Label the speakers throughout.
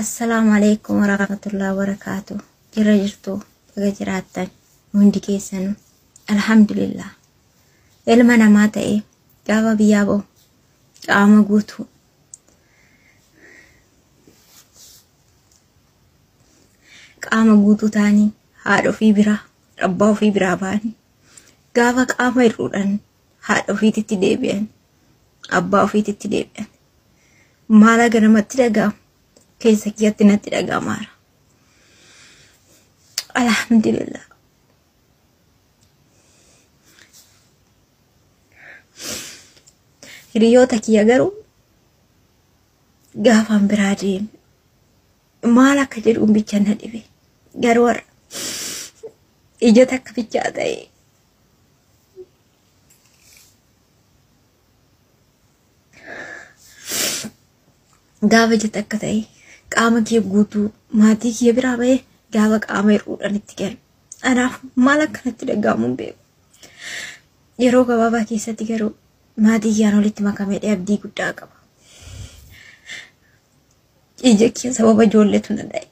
Speaker 1: السلام عليكم ورحمة الله وبركاته. جرجرتو بجراتن وندي كيسن الحمد لله. إلما نمات إيه جابا بيابو قام قوتو قام قوتو تاني هادو في برا رباو في برا باني قابا قام يرودن هادو في تتديبين أباو في تتديبين مالا غنمت تلقام كيسا كياتنا تلقى مارا الحمد لله. hiriyoota kiyya garuu gaafaan biraa deeme maal akka jedhuun bicha na dhibe garuu warra ija takka bichaa ta'e gaafa ija takka ta'e qaama kiyya guutuu maatii kiyya biraa ba'e gaafa qaama hir'uudhaan itti galu anaaf maal akkanatti dhaga'amuun beeku. Yeroo gabaabaa keessatti garuu maatii kiyyaan walitti makamee abdii guddaa qaba. Ija kiyya sababa ijoolleetu na dha'e.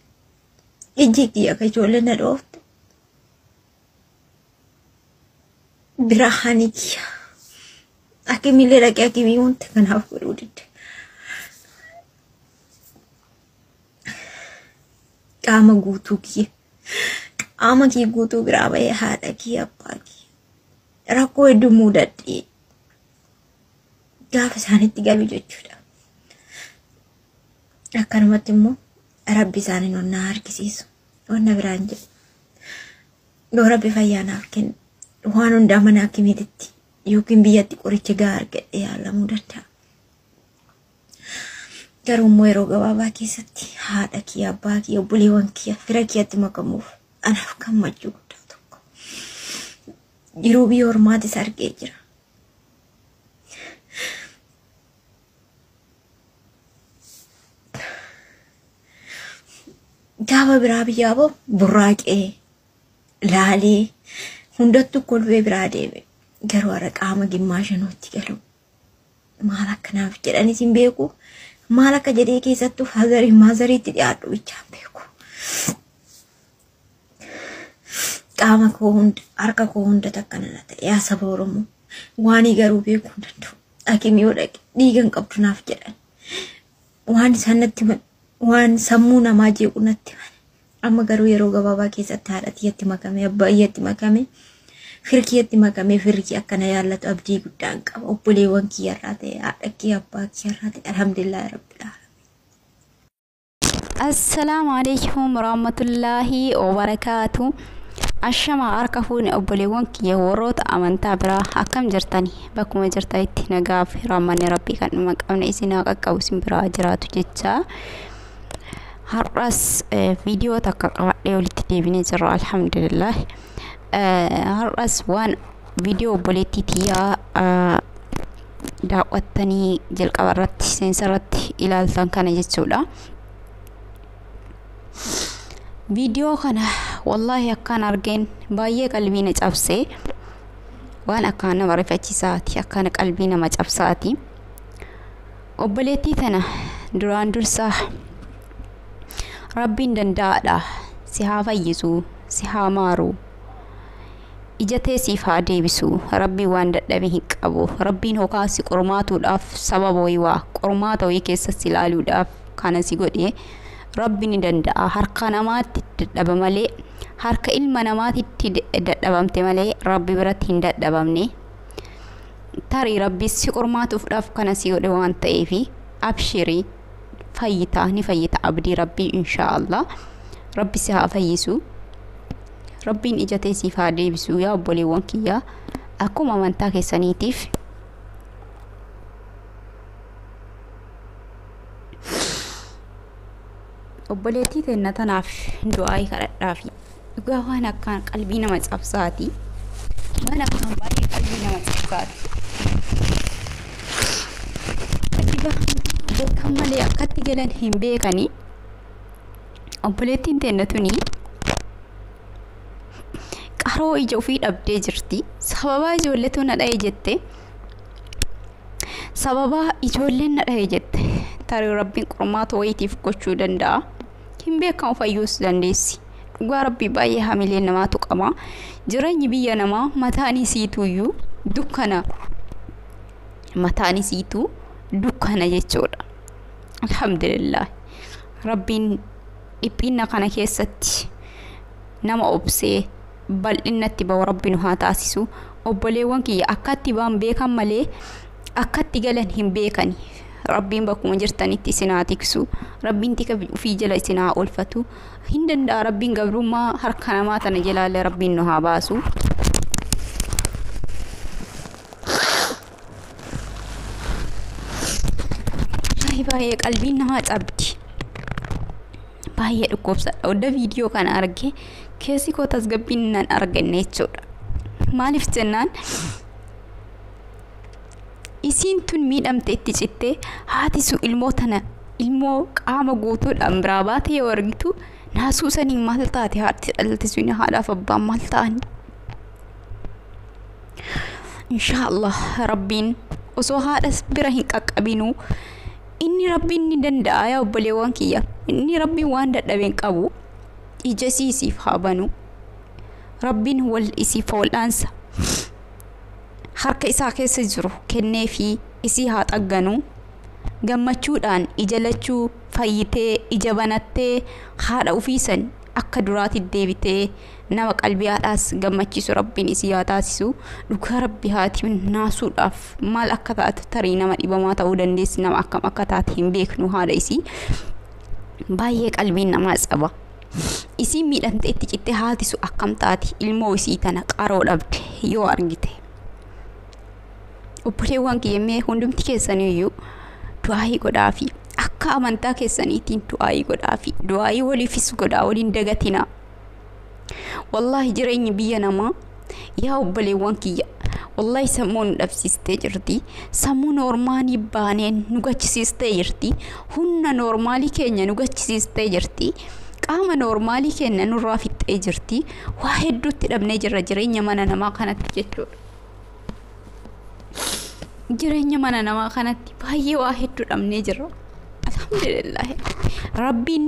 Speaker 1: Iji kiyya akka ijoollee na dhooftu. Birahaanii kiyya. Akkamiillee dhaqee akkimii wanta kanaaf godhuu didde. Qaama guutuu kiyya. Qaama kiyya guutuu biraa ba'ee haadha kiyya abbaa kiyya. Rakkoo hedduu muudadhee. Gaafa isaanitti galu jechuudha. Akkanumatti immoo Rabbi isaanii onnaa harkisiisu. Onna biraan jedhu. Yoo Rabbi fayyaa naaf kennu waan hundaa mana hakimiititti yookiin biyyatti qoricha gahaa argadhee yaalamuu danda'a. Garuu immoo yeroo gabaabaa keessatti haadha kiyya, abbaa kiyya, obboleewwan kiyya, fira kiyyatti makamuuf anaaf gammachuu guddaa tokko. Jiruu biyya ormaatis argee jira. Gaafa biraa biyyaaboo burraaqee laalee hundattuu kolfee biraa deeme garuu har'a qaama gimmaashanuutti galu maal akkanaaf jedhanis hin beeku maal akka jedhee keessattuu hazarii maazariitti dhiyaadhu bichaan beeku. Qaama koo hunda harka koo hunda takka nana ta'e yaa saba Oromoo waanii garuu beekuu hin danda'u. Hakimii yoo dhaqe dhiiga hin qabdu naaf jedhan waan isaan natti waan sammuu namaa jeequ natti mane amma garuu yeroo gabaabaa keessatti haadha kiyyatti makame abbaa kiyyatti makame firkiyyatti makame firki akkana yaallatu abdii guddaan qaba. Obboleewwan kiyyarraa ta'e haadha kiyya abbaa kiyyarraa ta'e alhamdulillah rabbil alamin.
Speaker 2: Assalaamu alaykum warahmatullaahi wabarakaatu. Ashama harka fuune obboleewwan kiyya warroota amantaa biraa akkam jirtani bakkuma jirtanitti nagaaf rahmanni rabbii kan dhuma qabne isin haa qaqqabu isin biraa jiraatu jecha. Har'as viidiyoo takka qabadhee walitti deebinee jirra alhamdulillah. Har'as waan viidiyoo obboleettii tiyyaa daawwattanii jalqaba irratti seensa irratti ilaaltan kana jechuudha. Viidiyoo kana wallahi akkaan argeen baay'ee qalbii na cabsee waan akkaan nama rifachiisaati akkaan qalbii nama cabsaati. Obboleettii tana duraan dursaa Rabbiin danda'aadha si haa fayyisu si haa maaru ija teessiif haa deebisu. Rabbiin waan dadhabe hin qabu. Rabbiin hokaasi qormaatuudhaaf sababa wayii qormaata wayii keessatti ilaaluudhaaf kana si godhe Rabbiin ni danda'a. Harka namaatti dadhaba malee harka ilma namaatti dadhabamte malee Rabbi biratti hin dadhabamne. Tarii Rabbi si qormaatuudhaaf kana si godhe waan ta'eef abshirii fayyita ni fayyita abdii Rabbii inshaallah. Rabbi si haa fayyisu. Rabbiin ija teessiif haa deebisu yaa obboleewwan kiyya akkuma amantaa keessaniitiif. Obboleettii teenya tanaaf du'aa kadhadhaafi dhugaa waan akkaan qalbii nama cabsaati. Waan akkaan baay'ee qalbii nama cabsaati. Beekan malee akkatti galan hin beekani. Obboleettiin teenya tuni qaroo ija ofii dhabdee jirti. Sababa ijoolleetu na dha'e jette. Sababa ijoolleen na dha'e jette. Tarii Rabbiin qormaata wayitiif gochuu danda'a. hin beekamu fayyuus dandeessi. Dhugaa rabbii baay'ee hamilee namaatu qaba. Jireenyi biyya namaa mataan isiituyyuu dukkana. Mataan isiitu dukkana jechuudha. Alhamdulillah. Rabbiin dhiphina kana keessatti nama obsee bal'innatti bahu Rabbiin haa taasisu. Obboleewwan kiyya akkatti baan beekan malee akkatti galan hin beekani. Rabbiin bakkuma jirtanitti isin haa tiksu. Rabbiin tika ofii jala isin haa oolfatu. Hin danda'a Rabbiin gabrummaa harka namaa tana jalaalee Rabbiin nu haa baasu. Baay'ee qalbiin namaa cabdi. Baay'ee dhukkubsadha. Odda viidiyoo kana arge keessi koo tasgabbiin nan arganne jechuudha. Maaliif jennaan isiin tun miidhamte itti cittee haati sun ilmoo tana ilmoo qaama guutuudhaan biraa baate yoo argitu naasuu saniin maal taate haati dhalte sun haadhaaf abbaan maal ta'ani. Inshaallah Rabbiin osoo haadhas bira hin qaqqabinuu inni Rabbiin ni danda'a yaa obboleewwan kiyya. Inni Rabbiin waan dadhabeen qabu ija siisiif haa banu. Rabbiin wal isiif wal'aansa harka isaa keessa jiru kennee fi isii haa xagganu. Gammachuudhaan ija lachuu fayyitee ija banattee haadha ofiisan akka duraatti deebitee nama qalbii haadhaas gammachiisu Rabbiin isii haa taasisu. Dhugaa Rabbi haati naasuudhaaf maal akka taate tarii nama dhibamaa ta'uu dandeessi. Nama akkam akka taate hin beeknu haadha isii. Baay'ee qalbiin namaa caba. Isiin miidhamtee itti cittee haatisu akkam taati ilmoo isii tana qaroo dhabde yoo argite. Obboleewwan kiyyee hundumti keessaniyyuu du'aayii godhaafi akka amantaa keessaniitiin du'aayii godhaafi du'aayii waliifis godhaa waliin dagatina. Wallahi jireenyi biyya namaa yaa obboleewwan kiyya wallahi sammuu nu dhabsiistee jirti. Sammuu noormaalii baaneen nu gachisiistee jirti. Humna noormaalii keenya nu gachisiistee jirti. Qaama noormaalii keenya nurraa fixxee jirti. Waa hedduutti dhabnee jirra jireenya mana namaa kanatti jechuudha. Jireenya mana namaa kanatti baay'ee waa hedduu dhabnee jirra. Alhamdulillah. Rabbiin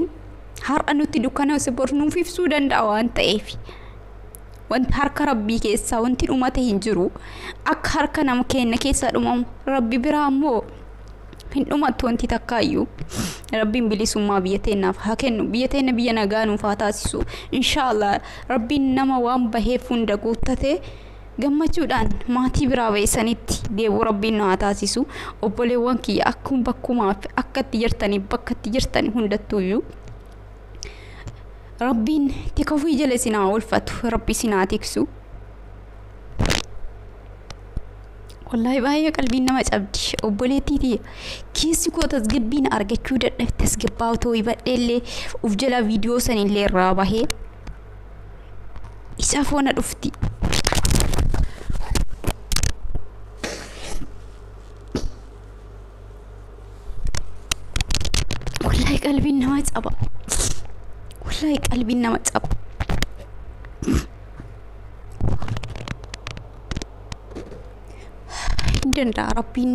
Speaker 2: har'a nutti dukkana sabor nuuf ibsuu danda'a waan ta'eef. Wanti harka Rabbii keessaa wanti dhumate hin jiru. Akka harka nama keenya keessaa dhumamu Rabbi biraa ammoo hin dhumatu wanti takkaayyuu. Rabbiin bilisummaa biyya teenyaaf haa kennu. Biyya teenya biyya nagaa nuuf haa taasisu. Inshaallah Rabbiin nama waan baheef hunda guuttatee gammachuudhaan maatii biraa beessanitti deebi'uu Rabbiin nu haa taasisu. Obboleewwan kiyya akkuma bakkumaaf akkatti jirtanii bakkatti jirtanii hundattuuyyuu Rabbiin tika ofii jala isin haa oolfatu. Rabbi isin haa tiksu. Wallahi baay'ee qalbiin nama cabdi. Obboleettiitii keessi koo tasgabbiin argachuu dadhabde tasgabbaa otoo hibadheellee uf jala viidiyoo sanillee irraa bahee isa foona dhufti. Wallahi qalbiin nama caba. Wallahi qalbiin nama caba. Danda'a Rabbiin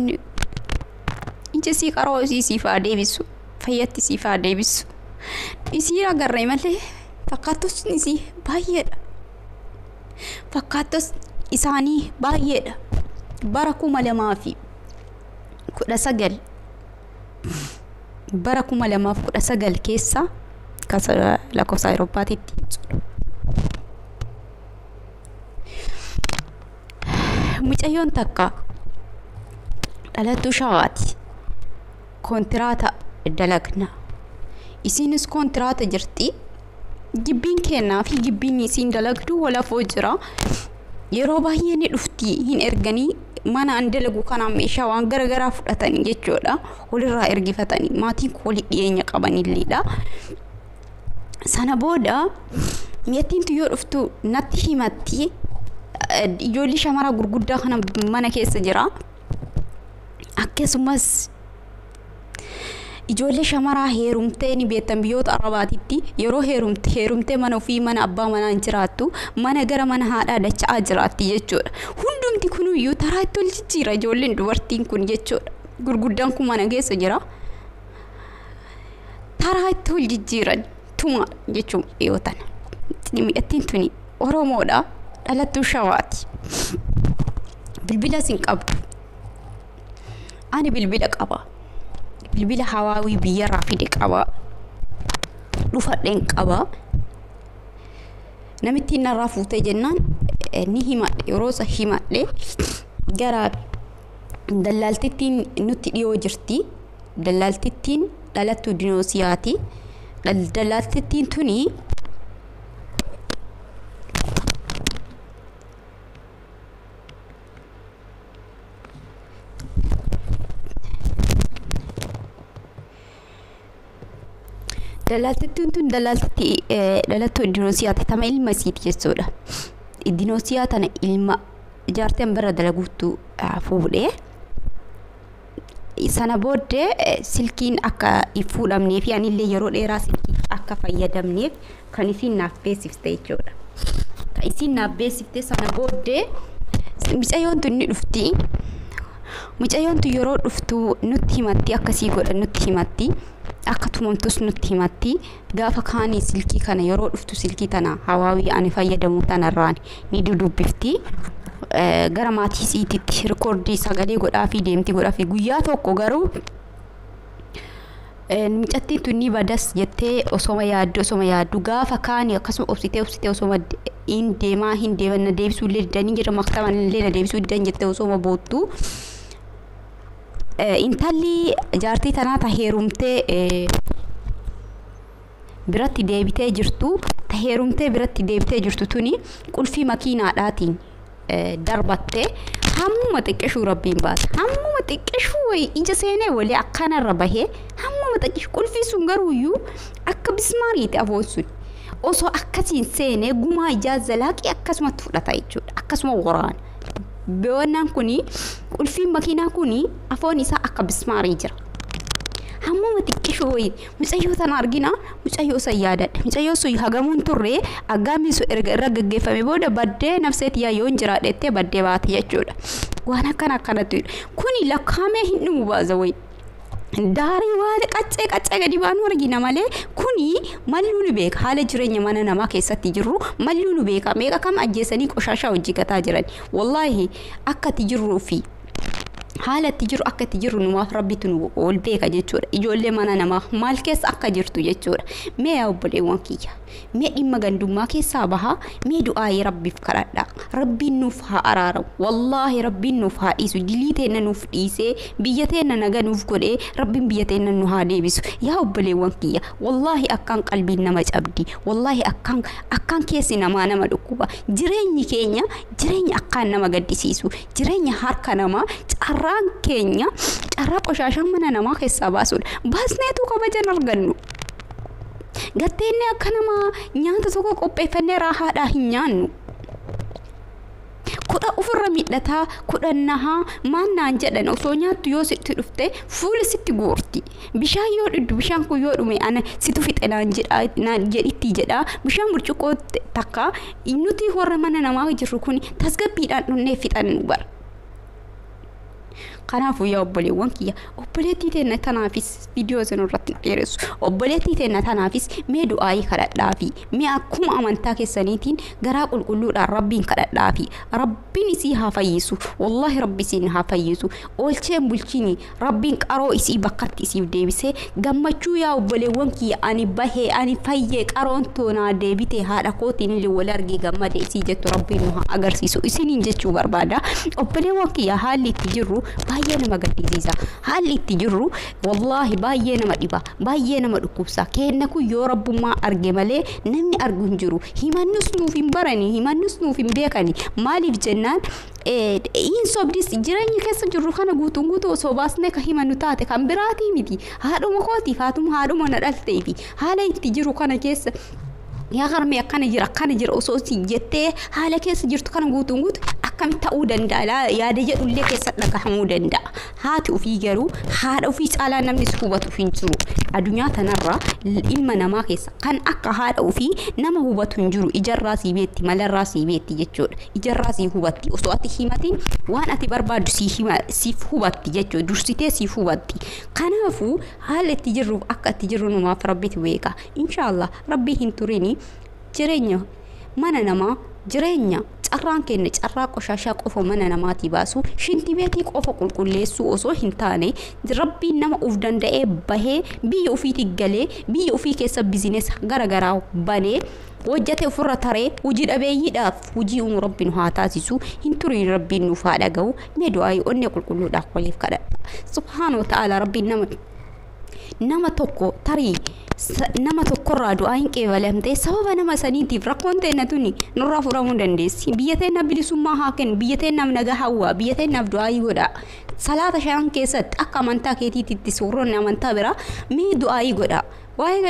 Speaker 2: ija sii qaroo siif haa deebisu. Fayyatti siif haa deebisu. Isii agarree malee fakkaattos isii baay'eedha. Fakkaattos isaanii baay'eedha. Bara 2019 bara 2019 keessa kasa lakkoofsa Awurooppaatitti mucayyoon takka dhalattuu shawaati. Kontiraata dalagna. Isiinis kontiraata jirti. Gibbiin kennaa fi gibbiin isiin dalagdu walafoo jira. Yeroo baay'ee ni dhufti hin erganii mana an dalagu kana meeshaa waan garagaraa fudhatanii jechuudha. Walirraa ergifatanii maatiin wali dhiyeenya qabanilleedha. Sana booda meettiin yoo dhuftu natti himatti ijoollee shamara gurguddaa kana mana keessa jira. Akkasumas ijoollee shamaraa heerumtee ni beektan biyyoota Arabaatitti yeroo heerumtee mana ofii mana abbaa manaa hin jiraattu mana gara mana haadhaa dacha'aa jiraatti jechuudha. Hundumti kunuyyuu taraa itti ol jijjiira ijoolleen dubartiin kun jechuudha. Gurguddaan kun mana keessa jira. Taraa itti ol jijjiiran tuma jechuun dhiyootan midhattiin tuni Oromoodha dhalattuu Shawaati bilbila sin qabdu ani bilbila qaba bilbila hawaawii biyyarraa fide qaba dhufadheen qaba namitti narraa fuutee jennaan ni himadhe yeroo isa himadhe gara dallaaltittiin nutti dhiyoo jirti dallaaltittiin dhalattuu Dinoosiyaati dallaaltittiin tuni dallaaltittiin tun dhalattuu Dinoosiyaati tama ilma isiiti jechuudha Dinoosiyaa tana ilma jaarteen bara dalaguuttu fuudhee sana booddee silkiin akka fuudhamnee fi anillee yeroo dheeraa silkii akka fayyadamneef kan isin naaf beeksifte jechuudha. Kan isin naaf beeksifte sana booddee mucayyoon tun ni dhufti. Mucayyoon tun yeroo dhuftu nutti himatti akkasii godha nutti himatti akka tumamtus nutti himatti gaafa kaanii silkii kana yeroo dhuftu silkii tana hawaawii ani fayyadamu tanarraan ni dudubbifti. Gara maatii isiititti rikoordii sagalee godhaa fi deemti godhaa fi guyyaa tokko garuu mucattiin tun ni badas jettee osoma yaaddu gaafa kaanii akkasuma obsitee osoma hin deeman na deebisuu illee didanii jedha maktaban illee na deebisuu didan jettee osoma boottu intalli jaartii tanaa taheerumtee biratti deebitee jirtu tuni qulfii makiinaadhaatiin darbatte hammuma xiqqeeshuu rabbiin baasa hammuma xiqqeeshuu ija seenee walii akkanarra bahee hammuma xiqqeeshuu qulfii sun garuuyyuu akka bismaariiti afoonsun osoo akkasiin seenee gumaa ijaa zalaaqii akkasumatti fudhata jechuudha akkasuma waraana beewannaan kuni qulfiin makiinaa kuni afoon isaa akka bismaarii jira hammuma xiqqeeshuu mucayyoo tana argina mucayyoo san yaadadha mucayyoo sun hagamuun turre aggaamii sun irra gaggeeffame booda baddee nafseeti yoon jiraadhettee baddee baate jechuudha waan akkanatti kuni lakkaamee hin dhumu baasa wayi daarii waan qaccee gadi baanu argina malee kuni malluu nu beeka haala jireenya mana namaa keessatti jirru malluu nu beeka meeqa kam ajjeesanii qoshaashaa hojii gataa jiran wallaahi akkati jirruu fi haalatti jiru akkatti jiru numaaf rabbitu nu ol beeka jechuudha ijoollee mana namaa maal keessa akka jirtu jechuudha mee yaa obboleewwan kiyya mee dhimma gandummaa keessaa bahaa mee du'aayii rabbiif kadhadhaa rabbiin nuuf haa araaramu wallaahi rabbiin nuuf haa dhiisu dilii teenna nuuf dhiisee biyya teenna naga nuuf godhee rabbiin biyya teenna nu haa deebisu yaa obboleewwan kiyya wallaahi akkaan qalbiin nama cabdi wallaahi akkaan keessi nama dhukkuba jireenyi keenya jireenya akkaan nama gaddisiisu jireenya harka namaa carraan keenya carraa qoshaashaan mana namaa keessaa baasuudha baasneetu kabajan argannu gatteenne akka nama nyaata tokko qopheeffannee raahaadhaa hin nyaannu kudha ofirra midhataa kudhannahaa maannaan jedhan osoo nyaattu yoo sitti dhufte fuula sitti goorti bishaan yoo dhiddu bishaan kun yoo dhume ana situ fixe naan jedhitti jedha bishaan burcuqqoo takka nuti warra mana namaa jirru kun tasgabbiidhaan dhunnee fixannu bara kanaafuu yaa obboleewwan kiyya obboleettii teenna tanaafis viidiyoo isin irratti dheeressu obboleettii teenna tanaafis mee du'aayii kadhadhaafi mee akkuma amantaa keessaniitiin garaa qulqulluudhaan rabbiin kadhadhaafi rabbiin isii haa fayyisu wallaahi rabbi isiin haa fayyisu oolcheen bulchini rabbiin qaroo isii bakkatti isiif deebisee gammachuu yaa obboleewwan kiyya ani bahee ani fayyee qaroon toonaa deebitee haadha kootiin illee wal argee gammade isii jettu rabbiin nu haa agarsiisu isiniin jechuu barbaada obboleewwan kiyya haalli itti jirru baay'ee nama gaddisiisa haalli itti jirru wallaahi baay'ee nama dhiba baay'ee nama dhukkubsa kenna kun yoo rabbummaa arge malee namni argu hin jiru himannus nuuf hin barani himannus nuuf hin beekani maaliif jennaan in sobdis jireenya keessa jirru kana guutuu osoo baasnee ka himannu taate kan biraatii miti haadhuma kootiif haadhuma na dhalteefi haala itti jiru kana keessa yaa garmee akkana jira osoo si jettee haala keessa jirtu kana guutuu akkam ta'uu danda'a la yaada jedhullee keessatti dhagahamuu danda'a haati ofii garuu haadha ofii caalaa namni hubatu hin jiru addunyaa tanarra ilma namaa keessa kan akka haadha ofii nama hubatu hin jiru ijarraa sii beetti malarraa sii beetti jechuudha ijarraa sii hubatti osoo ati himatiin waan ati barbaaddu siif hubatti jechuudha dursitee siif hubatti kanaafuu haala itti jirruuf akka itti jirru namaaf rabbitu beeka inshaallah rabbii hin turini jireenya mana namaa jireenya carraan kenne carraa qoshashaa qofa mana namaatii baasu shinti beetii qofa qulqulleessuu osoo hin taane rabbiin nama uf danda'ee bahee biyya ofiitti galee biyya ofii keessa bizinesa garagaraa banee wajjate ofirra taree hojii dhabeeyyiidhaaf hojii uumu rabbiin haa taasisu hin turin rabbiin nuuf haa dhaga'u mee du'aayi onnee qulqulluudhaaf waliif kadhadha subhaanahu wa ta'ala rabbiin nama tokko tarii nama tokkorraa du'aa hin qeebalamtee sababa nama saniitiif rakkoon ta'e natuni nurraa furamuu dandeessi biyya teenna bilisummaa haa kennu biyya teennaaf nagaa hawwaa biyya teennaaf du'aa godha salaata shan keessatti akka amantaa keetiitti suurroonni amantaa biraa mee du'aa godha waa'ee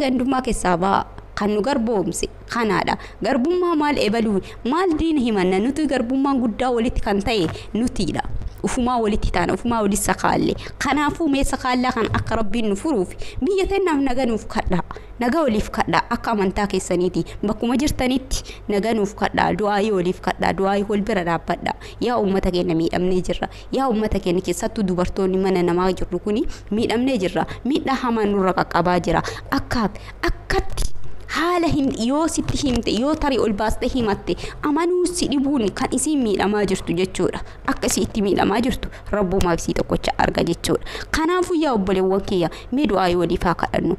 Speaker 2: gandummaa keessaa baa kan nu garboomse kanaadha garbummaa maal ebaluu maal diina himanna nuti garbummaan guddaa walitti kan ta'e nutiidha ufumaa walitti taana ufumaa walitti sakaalle kanaafuu mee sakaallaa kan akka rabbiin nu furuuf biyya teennaaf nagaa nuuf kadha nagaa waliif kadha akka amantaa keessaniiti bakkuma jirtanitti nagaa nuuf kadha du'aayii waliif kadha du'aayii wal bira dhaabbadha yaa ummata keenya miidhamnee jirra yaa ummata keenya keessattuu dubartoonni mana namaa jirru kuni miidhamnee jirra miidhaa hamaan nurra qaqqabaa jira akkatti haala yoo sitti himte yoo tarii ol baaste himatte amanuu si dhibuun kan isiin miidhamaa jirtu jechuudha akka isii itti miidhamaa jirtu rabbumaaf isii tokkocha arga jechuudha kanaafuu yaa obboleewwan kiyya mee du'aayii waliif haa kadhannu